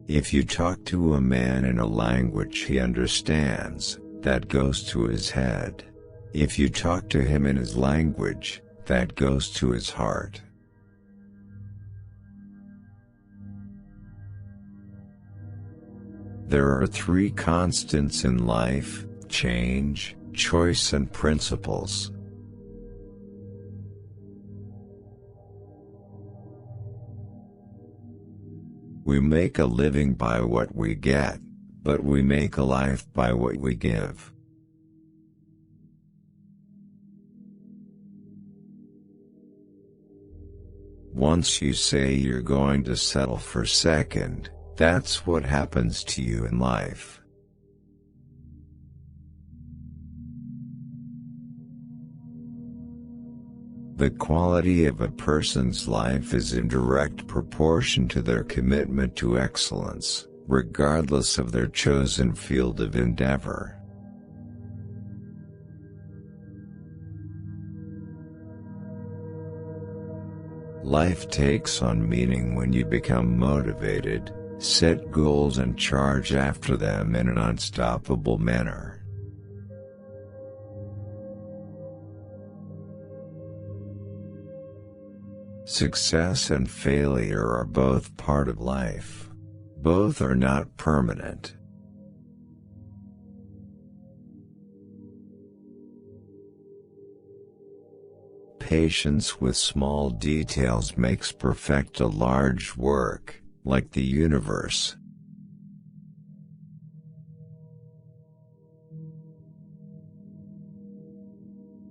If you talk to a man in a language he understands, that goes to his head. If you talk to him in his language, that goes to his heart. There are three constants in life: change, choice, and principles. We make a living by what we get, but we make a life by what we give. Once you say you're going to settle for second, that's what happens to you in life. The quality of a person's life is in direct proportion to their commitment to excellence, regardless of their chosen field of endeavor. Life takes on meaning when you become motivated, set goals and charge after them in an unstoppable manner. Success and failure are both part of life. Both are not permanent. Patience with small details makes perfect a large work, like the universe.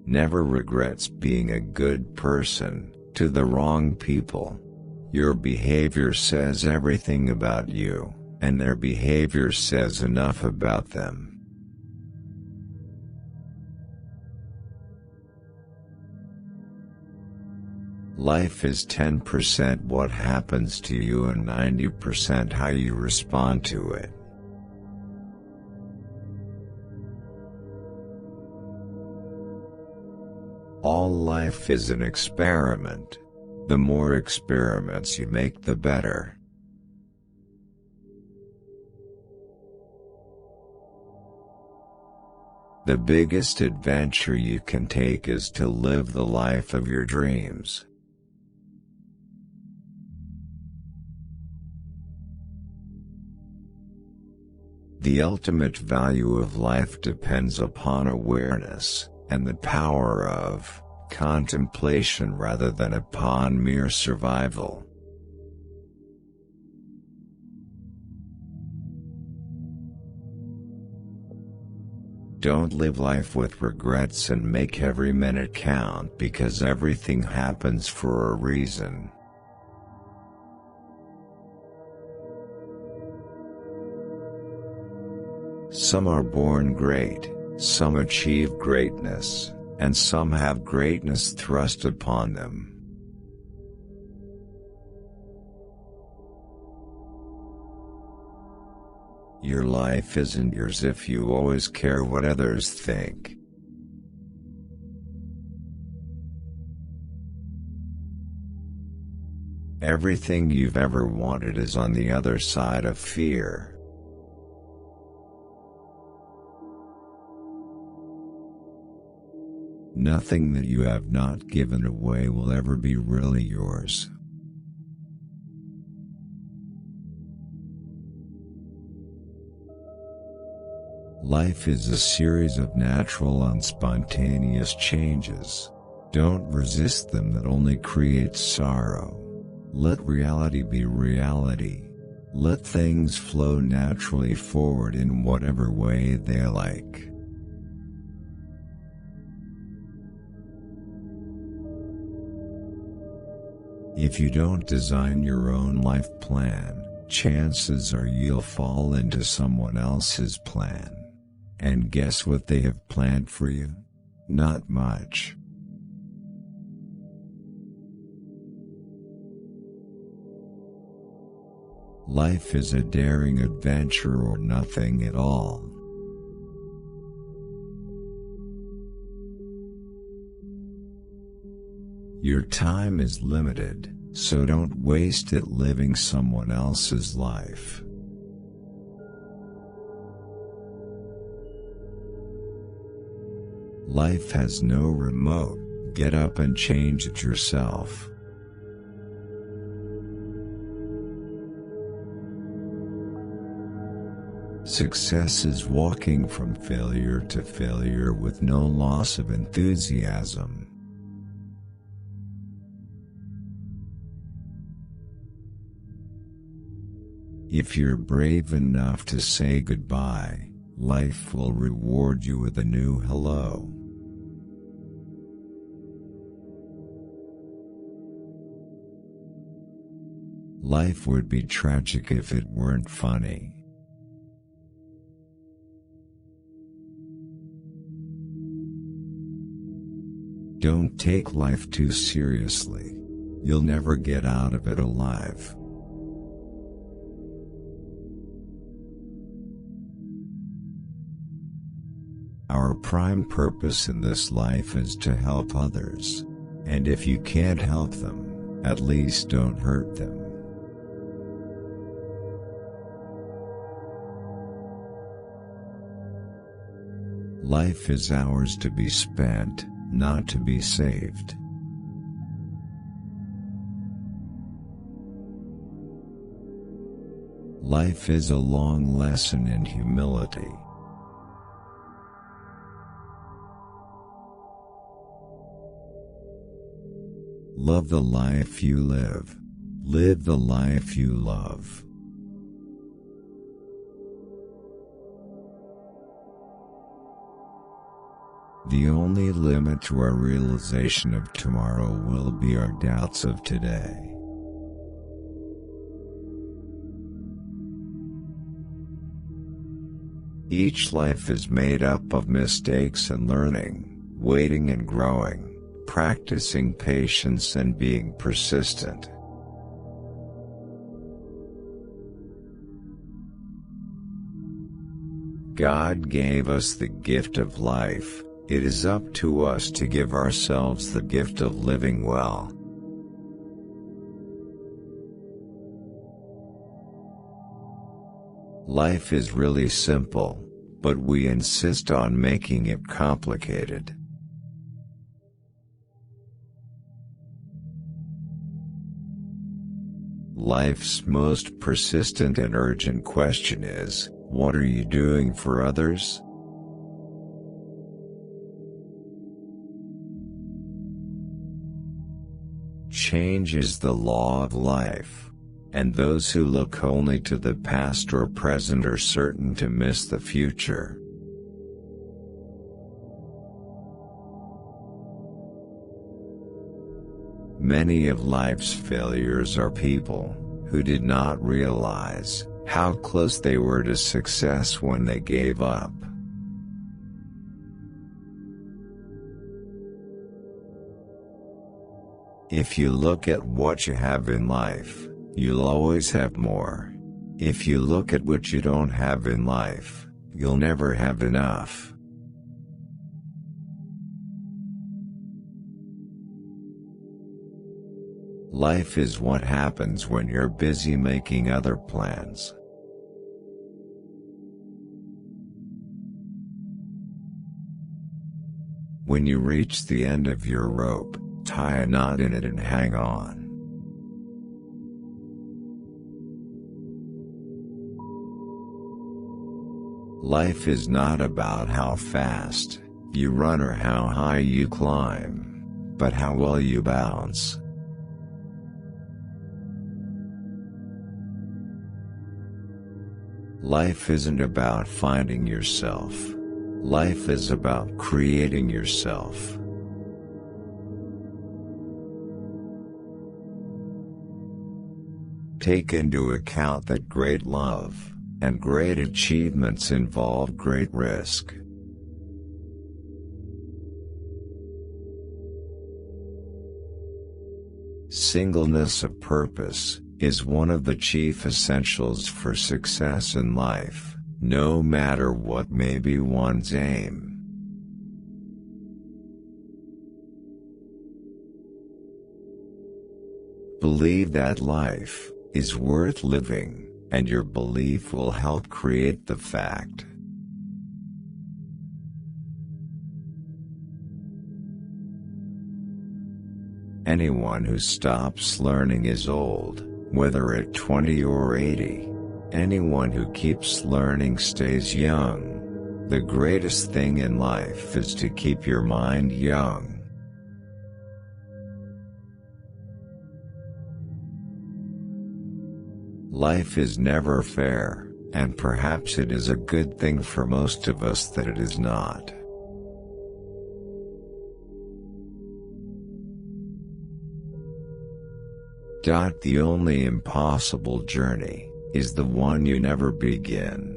Never regrets being a good person to the wrong people. Your behavior says everything about you, and their behavior says enough about them. Life is 10% what happens to you and 90% how you respond to it. All life is an experiment. The more experiments you make, the better. The biggest adventure you can take is to live the life of your dreams. The ultimate value of life depends upon awareness, and the power of contemplation rather than upon mere survival. Don't live life with regrets and make every minute count, because everything happens for a reason. Some are born great, some achieve greatness, and some have greatness thrust upon them. Your life isn't yours if you always care what others think. Everything you've ever wanted is on the other side of fear. Nothing that you have not given away will ever be really yours. Life is a series of natural and spontaneous changes. Don't resist them, that only creates sorrow. Let reality be reality. Let things flow naturally forward in whatever way they like. If you don't design your own life plan, chances are you'll fall into someone else's plan. And guess what they have planned for you? Not much. Life is a daring adventure or nothing at all. Your time is limited, so don't waste it living someone else's life. Life has no remote. Get up and change it yourself. Success is walking from failure to failure with no loss of enthusiasm. If you're brave enough to say goodbye, life will reward you with a new hello. Life would be tragic if it weren't funny. Don't take life too seriously. You'll never get out of it alive. Our prime purpose in this life is to help others. And if you can't help them, at least don't hurt them. Life is ours to be spent, not to be saved. Life is a long lesson in humility. Love the life you live. Live the life you love. The only limit to our realization of tomorrow will be our doubts of today. Each life is made up of mistakes and learning, waiting and growing, practicing patience and being persistent. God gave us the gift of life. It is up to us to give ourselves the gift of living well. Life is really simple, but we insist on making it complicated. Life's most persistent and urgent question is, what are you doing for others? Change is the law of life, and those who look only to the past or present are certain to miss the future. Many of life's failures are people who did not realize how close they were to success when they gave up. If you look at what you have in life, you'll always have more. If you look at what you don't have in life, you'll never have enough. Life is what happens when you're busy making other plans. When you reach the end of your rope, tie a knot in it and hang on. Life is not about how fast you run or how high you climb, but how well you bounce. Life isn't about finding yourself. Life is about creating yourself. Take into account that great love and great achievements involve great risk. Singleness of purpose is one of the chief essentials for success in life, no matter what may be one's aim. Believe that life is worth living, and your belief will help create the fact. Anyone who stops learning is old, whether at 20 or 80. Anyone who keeps learning stays young. The greatest thing in life is to keep your mind young. Life is never fair, and perhaps it is a good thing for most of us that it is not. The only impossible journey is the one you never begin.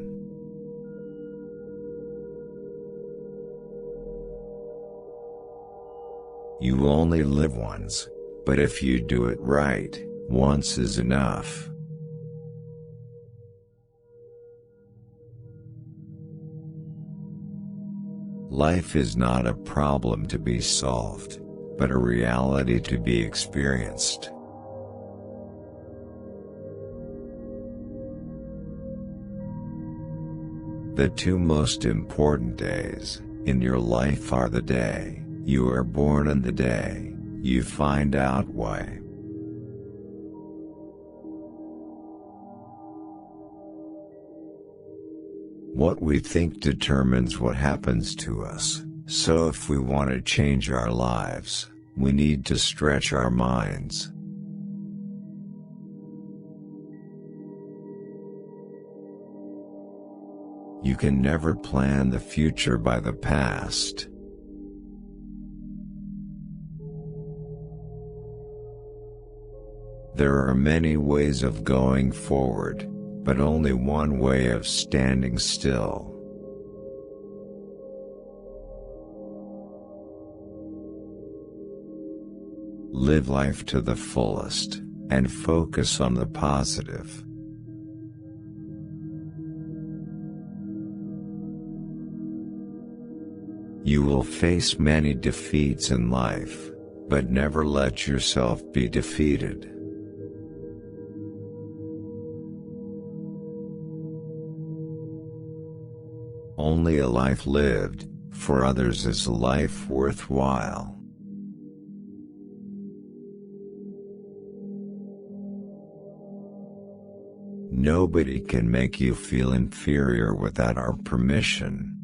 You only live once, but if you do it right, once is enough. Life is not a problem to be solved, but a reality to be experienced. The two most important days in your life are the day you are born and the day you find out why. What we think determines what happens to us, so if we want to change our lives, we need to stretch our minds. You can never plan the future by the past. There are many ways of going forward, but only one way of standing still. Live life to the fullest, and focus on the positive. You will face many defeats in life, but never let yourself be defeated. Only a life lived for others is a life worthwhile. Nobody can make you feel inferior without our permission.